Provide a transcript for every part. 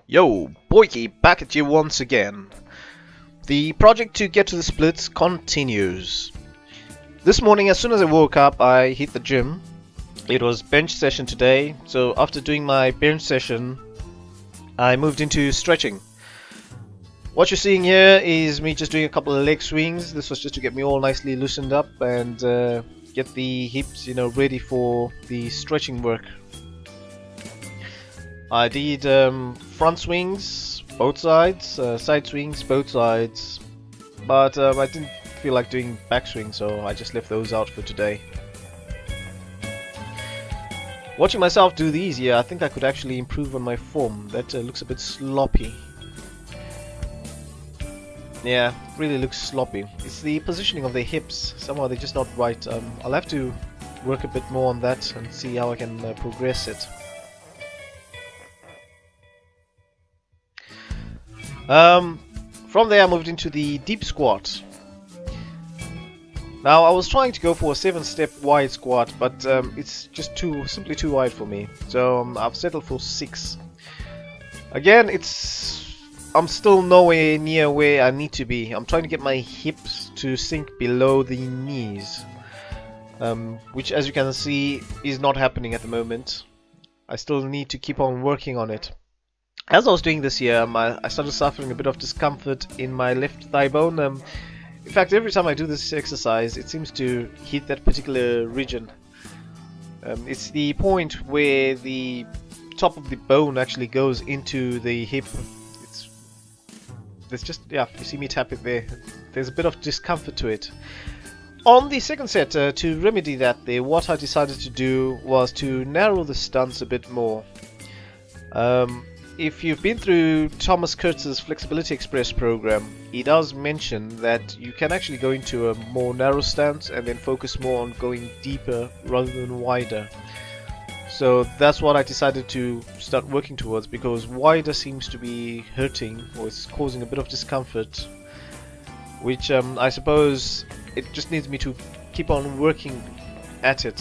Yo, Boyki, back at you once again. The project to get to the splits continues. This morning, as soon as I woke up, I hit the gym. It was bench session today, so after doing my bench session, I moved into stretching. What you're seeing here is me just doing a couple of leg swings. This was just to get me all nicely loosened up and get the hips, ready for the stretching work. I did front swings, both sides, side swings, both sides, but I didn't feel like doing back swings, so I just left those out for today. Watching myself do these, I think I could actually improve on my form. That looks a bit sloppy. Yeah, really looks sloppy. It's the positioning of the hips. Somehow they're just not right. I'll have to work a bit more on that and see how I can progress it. From there I moved into the deep squat. Now I was trying to go for a 7-step wide squat, but it's just simply too wide for me. So I've settled for 6. Again, I'm still nowhere near where I need to be. I'm trying to get my hips to sink below the knees, which, as you can see, is not happening at the moment. I still need to keep on working on it. As I was doing this here, I started suffering a bit of discomfort in my left thigh bone. In fact, every time I do this exercise, it seems to hit that particular region. It's the point where the top of the bone actually goes into the hip. There's just, you see me tap it there. There's a bit of discomfort to it. On the second set, to remedy that what I decided to do was to narrow the stance a bit more. If you've been through Thomas Kurtz's Flexibility Express program, he does mention that you can actually go into a more narrow stance and then focus more on going deeper rather than wider. So that's what I decided to start working towards, because wider seems to be hurting, or it's causing a bit of discomfort, which I suppose it just needs me to keep on working at it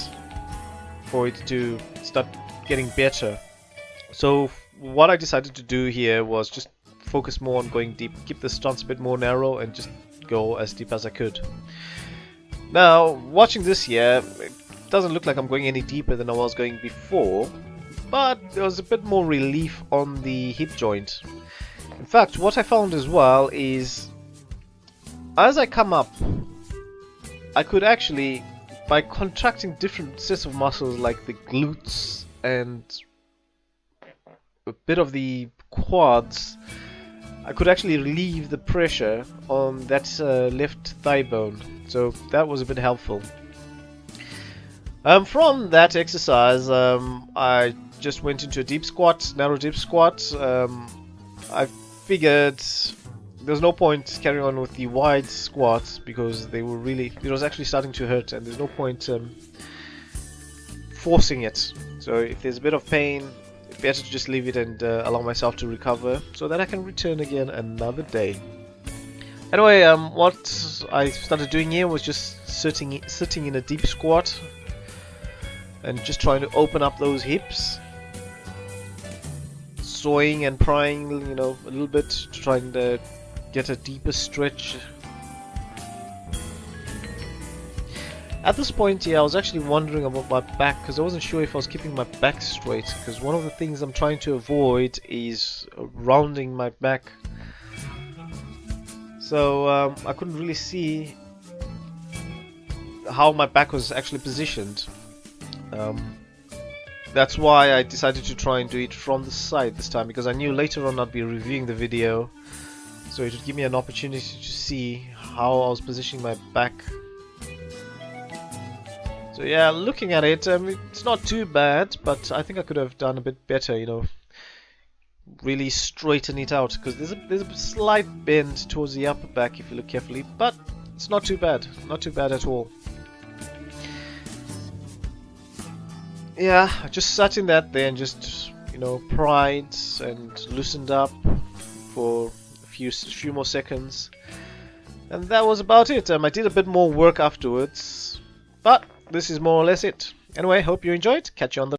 for it to start getting better. So what I decided to do here was just focus more on going deep, keep the stance a bit more narrow, and just go as deep as I could. Now, watching this here, it doesn't look like I'm going any deeper than I was going before, but there was a bit more relief on the hip joint. In fact, what I found as well is, as I come up, I could actually, by contracting different sets of muscles like the glutes and a bit of the quads, I could actually relieve the pressure on that left thigh bone. So that was a bit helpful. From that exercise, I just went into a deep squat, narrow deep squat. I figured there's no point carrying on with the wide squats because it was actually starting to hurt, and there's no point forcing it. So if there's a bit of pain, it's better to just leave it and allow myself to recover so that I can return again another day. Anyway, what I started doing here was just sitting in a deep squat and just trying to open up those hips, sawing and prying, a little bit, trying to get a deeper stretch. At this point, I was actually wondering about my back, because I wasn't sure if I was keeping my back straight, because one of the things I'm trying to avoid is rounding my back. So I couldn't really see how my back was actually positioned. That's why I decided to try and do it from the side this time, because I knew later on I'd be reviewing the video, so it would give me an opportunity to see how I was positioning my back. So yeah, looking at it, it's not too bad, but I think I could have done a bit better, really straighten it out, because there's a slight bend towards the upper back if you look carefully, but it's not too bad at all. Yeah, I just sat in that there and just, pried and loosened up for a few more seconds, and that was about it. I did a bit more work afterwards, but this is more or less it. Anyway, hope you enjoyed. Catch you on the